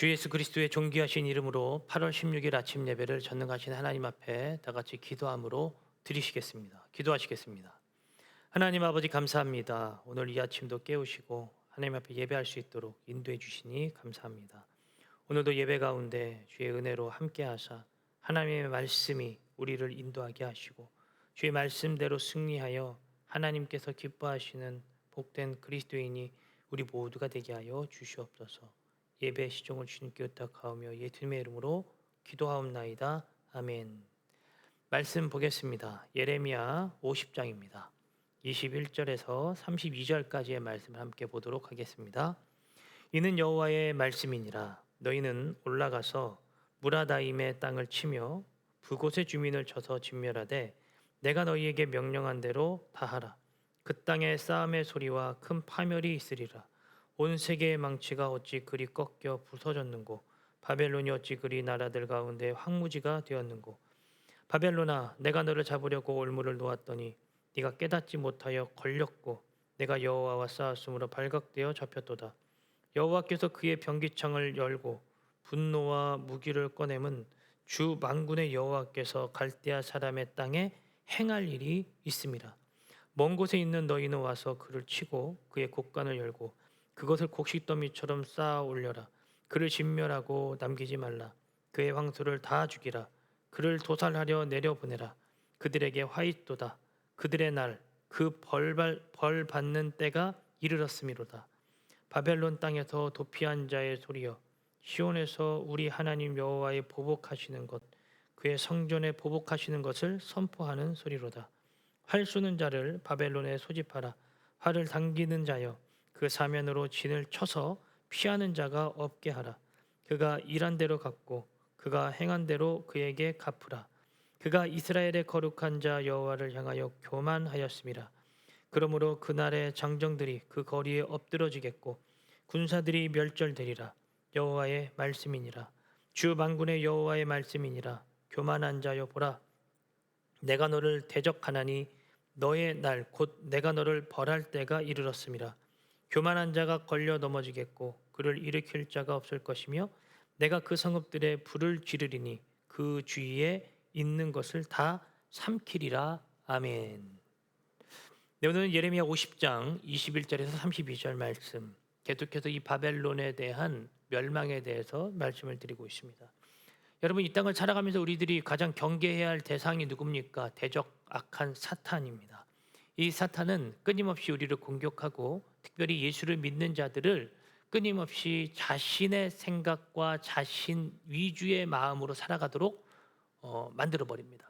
주 예수 그리스도의 존귀하신 이름으로 8월 16일 아침 예배를 전능하신 하나님 앞에 다 같이 기도함으로 드리시겠습니다. 기도하시겠습니다. 하나님 아버지 감사합니다. 오늘 이 아침도 깨우시고 하나님 앞에 예배할 수 있도록 인도해 주시니 감사합니다. 오늘도 예배 가운데 주의 은혜로 함께 하사 하나님의 말씀이 우리를 인도하게 하시고 주의 말씀대로 승리하여 하나님께서 기뻐하시는 복된 그리스도인이 우리 모두가 되게 하여 주시옵소서. 예배 시종을 주님께 의탁하오며 예수님의 이름으로 기도하옵나이다. 아멘. 말씀 보겠습니다. 예레미야 50장입니다. 21절에서 32절까지의 말씀을 함께 보도록 하겠습니다. 이는 여호와의 말씀이니라. 너희는 올라가서 무라다임의 땅을 치며 그곳의 주민을 쳐서 진멸하되 내가 너희에게 명령한 대로 다 하라. 그 땅에 싸움의 소리와 큰 파멸이 있으리라. 온 세계의 망치가 어찌 그리 꺾여 부서졌는고 바벨론이 어찌 그리 나라들 가운데 황무지가 되었는고 바벨론아 내가 너를 잡으려고 올무를 놓았더니 네가 깨닫지 못하여 걸렸고 내가 여호와와 싸웠으므로 발각되어 잡혔도다. 여호와께서 그의 병기창을 열고 분노와 무기를 꺼내면 주 만군의 여호와께서 갈대아 사람의 땅에 행할 일이 있음이라. 먼 곳에 있는 너희는 와서 그를 치고 그의 곳간을 열고 그것을 곡식더미처럼 쌓아 올려라. 그를 진멸하고 남기지 말라. 그의 황소를 다 죽이라. 그를 도살하려 내려보내라. 그들에게 화 있도다. 그들의 날 그 벌 받는 때가 이르렀음이로다. 바벨론 땅에서 도피한 자의 소리여, 시온에서 우리 하나님 여호와의 보복하시는 것, 그의 성전에 보복하시는 것을 선포하는 소리로다. 활 쏘는 자를 바벨론에 소집하라. 활을 당기는 자여, 그 사면으로 진을 쳐서 피하는 자가 없게 하라. 그가 일한 대로 갚고 그가 행한 대로 그에게 갚으라. 그가 이스라엘의 거룩한 자 여호와를 향하여 교만하였음이라. 그러므로 그날의 장정들이 그 거리에 엎드러지겠고 군사들이 멸절되리라. 여호와의 말씀이니라. 주 만군의 여호와의 말씀이니라. 교만한 자여 보라, 내가 너를 대적하나니 너의 날 곧 내가 너를 벌할 때가 이르렀음이라. 교만한 자가 걸려 넘어지겠고 그를 일으킬 자가 없을 것이며 내가 그 성읍들에 불을 지르리니 그 주위에 있는 것을 다 삼키리라. 아멘. 네, 오늘은 예레미야 50장 21절에서 32절 말씀, 계속해서 이 바벨론에 대한 멸망에 대해서 말씀을 드리고 있습니다. 여러분, 이 땅을 살아가면서 우리들이 가장 경계해야 할 대상이 누굽니까? 대적 악한 사탄입니다. 이 사탄은 끊임없이 우리를 공격하고 특별히 예수를 믿는 자들을 끊임없이 자신의 생각과 자신 위주의 마음으로 살아가도록 만들어 버립니다.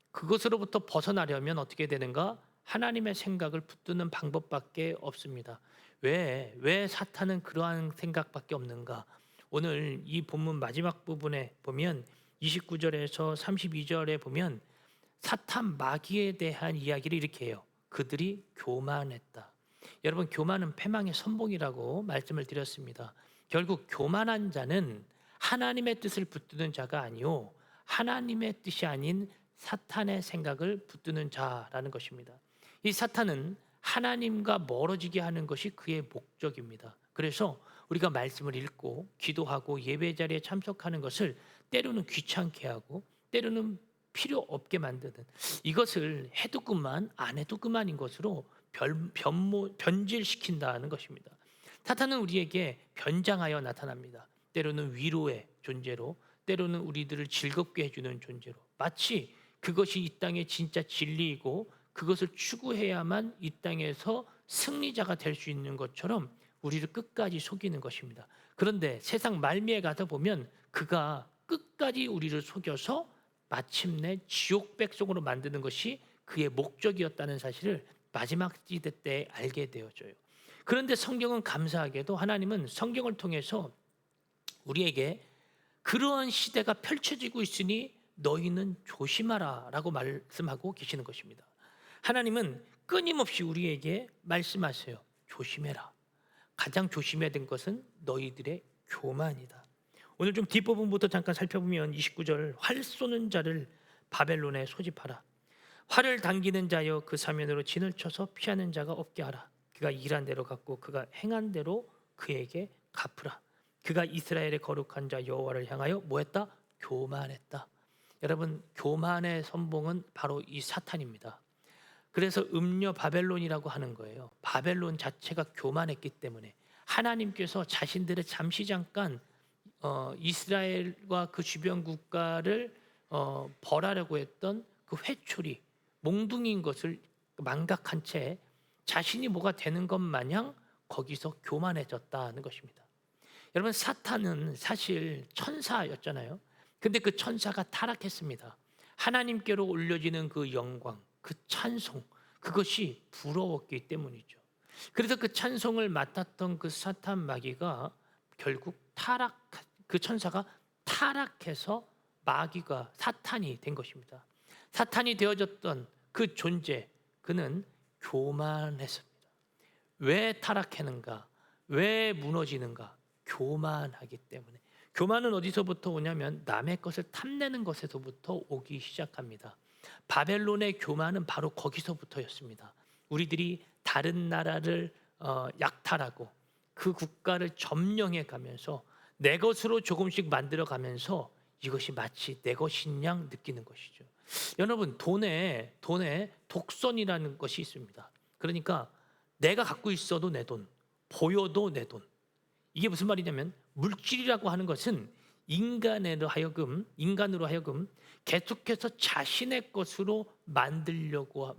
그것으로부터 벗어나려면 어떻게 되는가? 하나님의 생각을 붙드는 방법밖에 없습니다. 왜 사탄은 그러한 생각밖에 없는가? 오늘 이 본문 마지막 부분에 보면 29절에서 32절에 보면 사탄 마귀에 대한 이야기를 이렇게 해요. 그들이 교만했다. 여러분, 교만은 패망의 선봉이라고 말씀을 드렸습니다. 결국 교만한 자는 하나님의 뜻을 붙드는 자가 아니요 하나님의 뜻이 아닌 사탄의 생각을 붙드는 자라는 것입니다. 이 사탄은 하나님과 멀어지게 하는 것이 그의 목적입니다. 그래서 우리가 말씀을 읽고 기도하고 예배 자리에 참석하는 것을 때로는 귀찮게 하고 때로는 필요 없게 만드는, 이것을 해도 그만 안 해도 그만인 것으로 변질시킨다는 것입니다. 사탄은 우리에게 변장하여 나타납니다. 때로는 위로의 존재로, 때로는 우리들을 즐겁게 해주는 존재로, 마치 그것이 이 땅의 진짜 진리이고 그것을 추구해야만 이 땅에서 승리자가 될 수 있는 것처럼 우리를 끝까지 속이는 것입니다. 그런데 세상 말미에 가서 보면 그가 끝까지 우리를 속여서 마침내 지옥 백성으로 만드는 것이 그의 목적이었다는 사실을 마지막 시대 때 알게 되어져요. 그런데 성경은 감사하게도 하나님은 성경을 통해서 우리에게 그러한 시대가 펼쳐지고 있으니 너희는 조심하라 라고 말씀하고 계시는 것입니다. 하나님은 끊임없이 우리에게 말씀하세요. 조심해라. 가장 조심해야 될 것은 너희들의 교만이다. 오늘 좀 뒷부분부터 잠깐 살펴보면 29절, 활 쏘는 자를 바벨론에 소집하라. 활을 당기는 자여 그 사면으로 진을 쳐서 피하는 자가 없게 하라. 그가 일한 대로 갚고 그가 행한 대로 그에게 갚으라. 그가 이스라엘의 거룩한 자 여호와를 향하여 뭐했다? 교만했다. 여러분, 교만의 선봉은 바로 이 사탄입니다. 그래서 음녀 바벨론이라고 하는 거예요. 바벨론 자체가 교만했기 때문에 하나님께서 자신들의 잠시 잠깐 이스라엘과 그 주변 국가를 벌하려고 했던 그 회초리, 몽둥이인 것을 망각한 채 자신이 뭐가 되는 것 마냥 거기서 교만해졌다는 것입니다. 여러분, 사탄은 사실 천사였잖아요. 근데 그 천사가 타락했습니다. 하나님께로 올려지는 그 영광, 그 찬송, 그것이 부러웠기 때문이죠. 그래서 그 찬송을 맡았던 그 사탄 마귀가 결국 그 천사가 타락해서 마귀가 사탄이 된 것입니다. 사탄이 되어졌던 그 존재, 그는 교만했습니다. 왜 타락했는가? 왜 무너지는가? 교만하기 때문에. 교만은 어디서부터 오냐면 남의 것을 탐내는 것에서부터 오기 시작합니다. 바벨론의 교만은 바로 거기서부터였습니다. 우리들이 다른 나라를 약탈하고 그 국가를 점령해 가면서 내 것으로 조금씩 만들어 가면서 이것이 마치 내 것인 양 느끼는 것이죠. 여러분, 돈에 독선이라는 것이 있습니다. 그러니까 내가 갖고 있어도 내 돈, 보여도 내 돈. 이게 무슨 말이냐면 물질이라고 하는 것은 인간으로 하여금 계속해서 자신의 것으로 만들려고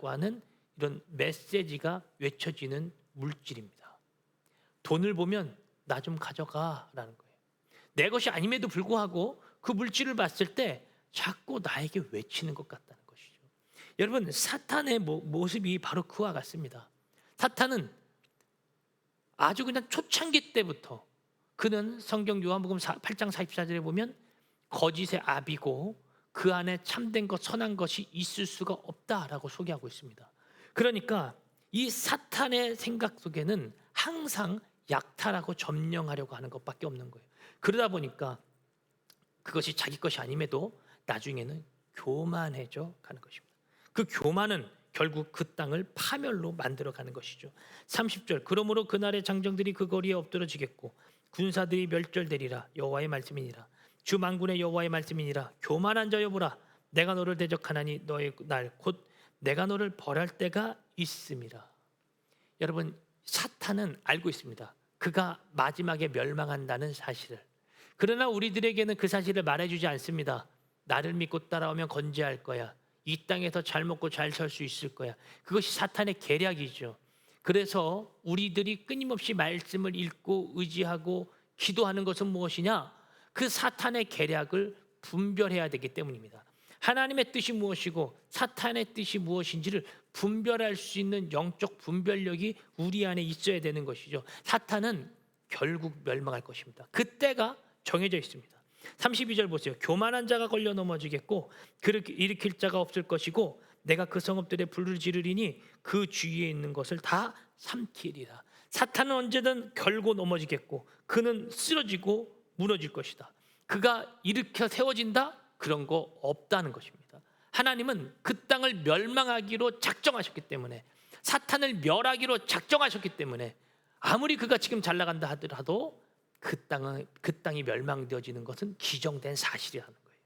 하는 이런 메시지가 외쳐지는 물질입니다. 돈을 보면 나 좀 가져가라는 거예요. 내 것이 아님에도 불구하고 그 물질을 봤을 때 자꾸 나에게 외치는 것 같다는 것이죠. 여러분, 사탄의 모습이 바로 그와 같습니다. 사탄은 아주 그냥 초창기 때부터 그는 성경 요한복음 8장 44절에 보면 거짓의 아비고 그 안에 참된 것, 선한 것이 있을 수가 없다라고 소개하고 있습니다. 그러니까 이 사탄의 생각 속에는 항상 약탈하고 점령하려고 하는 것밖에 없는 거예요. 그러다 보니까 그것이 자기 것이 아님에도 나중에는 교만해져 가는 것입니다. 그 교만은 결국 그 땅을 파멸로 만들어가는 것이죠. 30절, 그러므로 그날의 장정들이 그 거리에 엎드러지겠고 군사들이 멸절되리라. 여호와의 말씀이니라. 주 만군의 여호와의 말씀이니라. 교만한 자여 보라, 내가 너를 대적하나니 너의 날 곧 내가 너를 벌할 때가 있음이라. 여러분, 사탄은 알고 있습니다. 그가 마지막에 멸망한다는 사실을. 그러나 우리들에게는 그 사실을 말해주지 않습니다. 나를 믿고 따라오면 건재할 거야. 이 땅에서 잘 먹고 잘 살 수 있을 거야. 그것이 사탄의 계략이죠. 그래서 우리들이 끊임없이 말씀을 읽고 의지하고 기도하는 것은 무엇이냐? 그 사탄의 계략을 분별해야 되기 때문입니다. 하나님의 뜻이 무엇이고 사탄의 뜻이 무엇인지를 분별할 수 있는 영적 분별력이 우리 안에 있어야 되는 것이죠. 사탄은 결국 멸망할 것입니다. 그때가 정해져 있습니다. 32절 보세요. 교만한 자가 걸려 넘어지겠고 그를 일으킬 자가 없을 것이고 내가 그 성읍들의 불을 지르리니 그 주위에 있는 것을 다 삼키리라. 사탄은 언제든 결고 넘어지겠고 그는 쓰러지고 무너질 것이다. 그가 일으켜 세워진다? 그런 거 없다는 것입니다. 하나님은 그 땅을 멸망하기로 작정하셨기 때문에, 사탄을 멸하기로 작정하셨기 때문에 아무리 그가 지금 잘 나간다 하더라도 그 땅이 멸망되어지는 것은 기정된 사실이라는 거예요.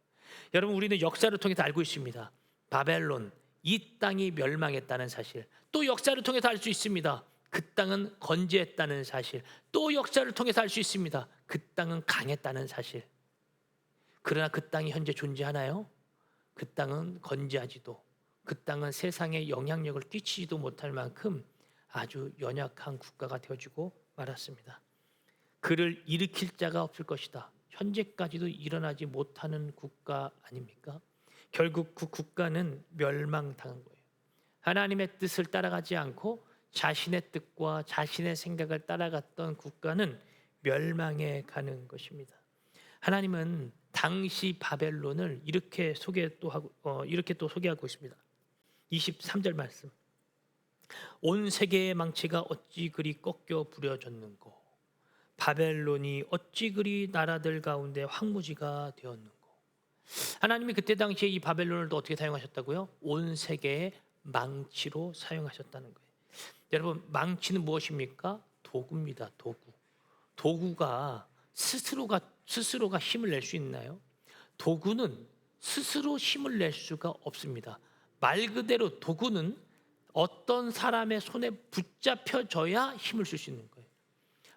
여러분, 우리는 역사를 통해서 알고 있습니다. 바벨론, 이 땅이 멸망했다는 사실. 또 역사를 통해서 알 수 있습니다. 그 땅은 건재했다는 사실. 또 역사를 통해서 알 수 있습니다. 그 땅은 강했다는 사실. 그러나 그 땅이 현재 존재하나요? 그 땅은 건재하지도, 그 땅은 세상에 영향력을 끼치지도 못할 만큼 아주 연약한 국가가 되어지고 말았습니다. 그를 일으킬 자가 없을 것이다. 현재까지도 일어나지 못하는 국가 아닙니까? 결국 그 국가는 멸망당한 거예요. 하나님의 뜻을 따라가지 않고 자신의 뜻과 자신의 생각을 따라갔던 국가는 멸망해 가는 것입니다. 하나님은 당시 바벨론을 이렇게 또 소개하고 있습니다. 23절 말씀. 온 세계의 망치가 어찌 그리 꺾여 부려졌는고, 바벨론이 어찌 그리 나라들 가운데 황무지가 되었는고. 하나님이 그때 당시에 이 바벨론을 또 어떻게 사용하셨다고요? 온 세계의 망치로 사용하셨다는 거예요. 여러분, 망치는 무엇입니까? 도구입니다. 도구가 스스로가 힘을 낼 수 있나요? 도구는 스스로 힘을 낼 수가 없습니다. 말 그대로 도구는 어떤 사람의 손에 붙잡혀져야 힘을 쓸 수 있는 거예요.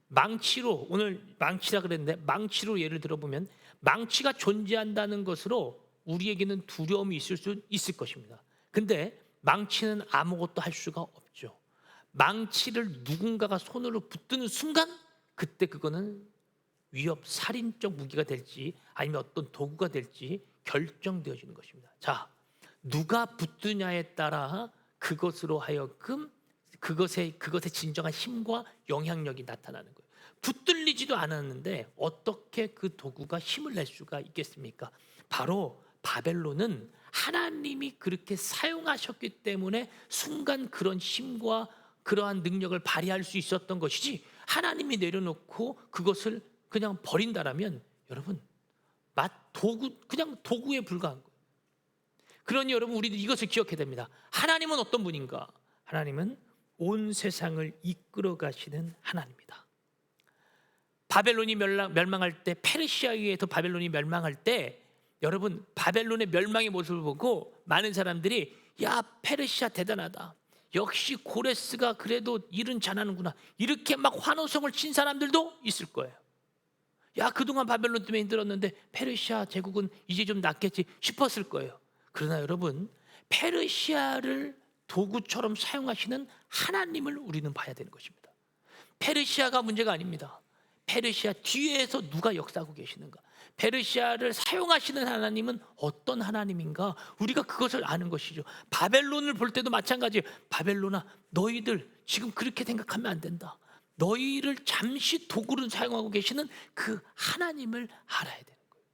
망치로, 오늘 망치라 그랬는데 망치로 예를 들어보면 망치가 존재한다는 것으로 우리에게는 두려움이 있을 수 있을 것입니다. 근데 망치는 아무것도 할 수가 없죠. 망치를 누군가가 손으로 붙드는 순간 그때 그거는 위협, 살인적 무기가 될지 아니면 어떤 도구가 될지 결정되어지는 것입니다. 자, 누가 붙드냐에 따라 그것으로 하여금 그것의 진정한 힘과 영향력이 나타나는 거예요. 붙들리지도 않았는데 어떻게 그 도구가 힘을 낼 수가 있겠습니까? 바로 바벨론은 하나님이 그렇게 사용하셨기 때문에 순간 그런 힘과 그러한 능력을 발휘할 수 있었던 것이지, 하나님이 내려놓고 그것을 그냥 버린다라면 여러분 그냥 도구에 불과한 거예요. 그러니 여러분, 우리도 이것을 기억해야 됩니다. 하나님은 어떤 분인가? 하나님은 온 세상을 이끌어 가시는 하나님이다. 바벨론이 멸망할 때, 페르시아에 의해서 바벨론이 멸망할 때 여러분, 바벨론의 멸망의 모습을 보고 많은 사람들이 야, 페르시아 대단하다, 역시 고레스가 그래도 일은 잘하는구나, 이렇게 막 환호성을 친 사람들도 있을 거예요. 야, 그동안 바벨론 때문에 힘들었는데 페르시아 제국은 이제 좀 낫겠지 싶었을 거예요. 그러나 여러분, 페르시아를 도구처럼 사용하시는 하나님을 우리는 봐야 되는 것입니다. 페르시아가 문제가 아닙니다. 페르시아 뒤에서 누가 역사하고 계시는가, 페르시아를 사용하시는 하나님은 어떤 하나님인가, 우리가 그것을 아는 것이죠. 바벨론을 볼 때도 마찬가지예요. 바벨론아, 너희들 지금 그렇게 생각하면 안 된다. 너희를 잠시 도구로 사용하고 계시는 그 하나님을 알아야 되는 거예요.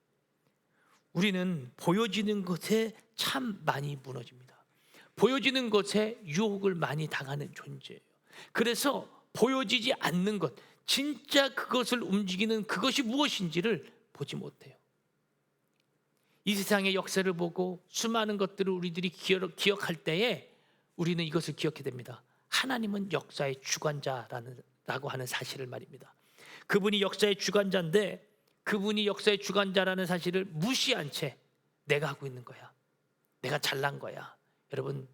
우리는 보여지는 것에 참 많이 무너집니다. 보여지는 것에 유혹을 많이 당하는 존재예요. 그래서 보여지지 않는 것, 진짜 그것을 움직이는 그것이 무엇인지를 보지 못해요. 이 세상의 역사를 보고 수많은 것들을 우리들이 기억할 때에 우리는 이것을 기억해야 됩니다. 하나님은 역사의 주관자라고 하는 사실을 말입니다. 그분이 역사의 주관자인데 그분이 역사의 주관자라는 사실을 무시한 채 내가 하고 있는 거야, 내가 잘난 거야. 여러분,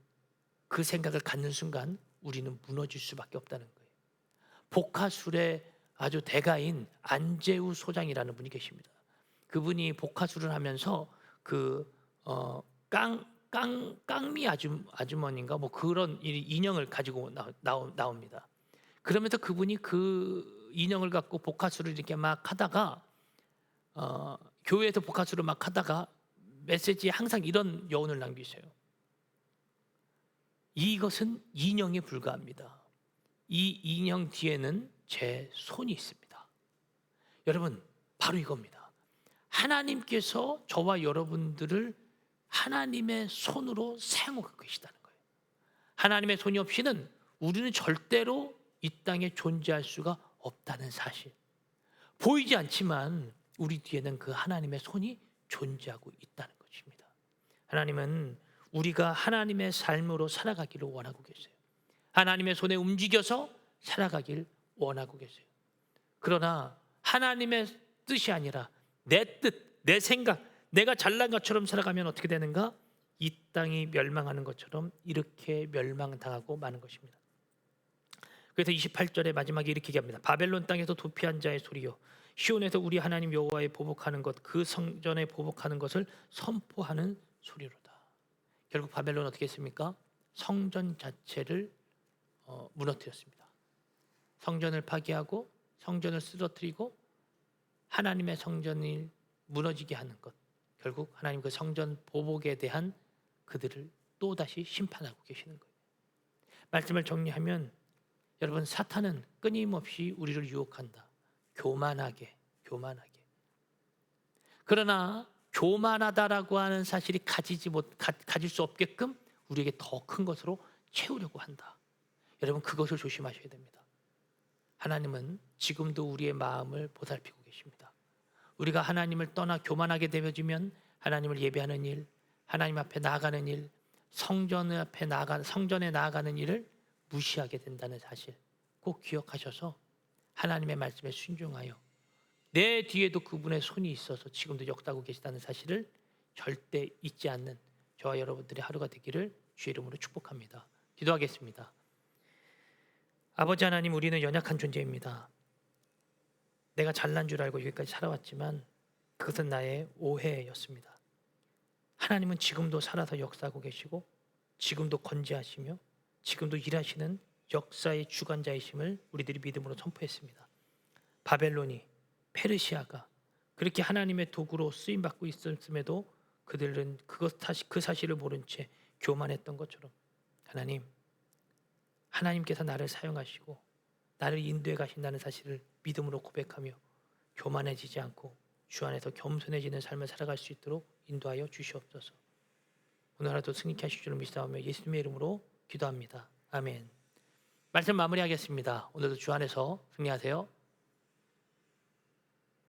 그 생각을 갖는 순간 우리는 무너질 수밖에 없다는 거예요. 복화술의 아주 대가인 안재우 소장이라는 분이 계십니다. 그분이 복화술을 하면서 깡미 아주머니인가 뭐 그런 인형을 가지고 나옵니다. 그러면서 그분이 그 인형을 갖고 복화술을 이렇게 막 하다가 교회에서 복화술을 막 하다가 메시지에 항상 이런 여운을 남기세요. 이것은 인형에 불과합니다. 이 인형 뒤에는 제 손이 있습니다. 여러분, 바로 이겁니다. 하나님께서 저와 여러분들을 하나님의 손으로 사용하고 계시다는 거예요. 하나님의 손이 없이는 우리는 절대로 이 땅에 존재할 수가 없다는 사실. 보이지 않지만 우리 뒤에는 그 하나님의 손이 존재하고 있다는 것입니다. 하나님은 우리가 하나님의 삶으로 살아가기를 원하고 계세요. 하나님의 손에 움직여서 살아가길 원하고 계세요. 그러나 하나님의 뜻이 아니라 내 뜻, 내 생각, 내가 잘난 것처럼 살아가면 어떻게 되는가? 이 땅이 멸망하는 것처럼 이렇게 멸망당하고 마는 것입니다. 그래서 28절의 마지막에 이렇게 얘기합니다. 바벨론 땅에서 도피한 자의 소리요, 시온에서 우리 하나님 여호와에 보복하는 것, 그 성전에 보복하는 것을 선포하는 소리로다. 결국 바벨론은 어떻게 했습니까? 성전 자체를 무너뜨렸습니다. 성전을 파괴하고 성전을 쓰러뜨리고 하나님의 성전이 무너지게 하는 것, 결국 하나님 그 성전 보복에 대한 그들을 또다시 심판하고 계시는 거예요. 말씀을 정리하면 여러분, 사탄은 끊임없이 우리를 유혹한다. 교만하게. 그러나 교만하다라고 하는 사실이 가질 수 없게끔 우리에게 더 큰 것으로 채우려고 한다. 여러분, 그것을 조심하셔야 됩니다. 하나님은 지금도 우리의 마음을 보살피고 계십니다. 우리가 하나님을 떠나 교만하게 되어지면 하나님을 예배하는 일, 하나님 앞에 나아가는 일, 성전에 나아가는 일을 무시하게 된다는 사실 꼭 기억하셔서 하나님의 말씀에 순종하여 내 뒤에도 그분의 손이 있어서 지금도 역사하고 계시다는 사실을 절대 잊지 않는 저와 여러분들의 하루가 되기를 주의 이름으로 축복합니다. 기도하겠습니다. 아버지 하나님, 우리는 연약한 존재입니다. 내가 잘난 줄 알고 여기까지 살아왔지만 그것은 나의 오해였습니다. 하나님은 지금도 살아서 역사하고 계시고 지금도 건재하시며 지금도 일하시는 역사의 주관자이심을 우리들이 믿음으로 선포했습니다. 바벨론이, 페르시아가 그렇게 하나님의 도구로 쓰임받고 있었음에도 그들은 그 사실을 모른 채 교만했던 것처럼 하나님께서 나를 사용하시고 나를 인도해 가신다는 사실을 믿음으로 고백하며 교만해지지 않고 주 안에서 겸손해지는 삶을 살아갈 수 있도록 인도하여 주시옵소서. 오늘 하루도 승리케 하실 줄을 믿사오며 예수님의 이름으로 기도합니다. 아멘. 말씀 마무리하겠습니다. 오늘도 주 안에서 승리하세요.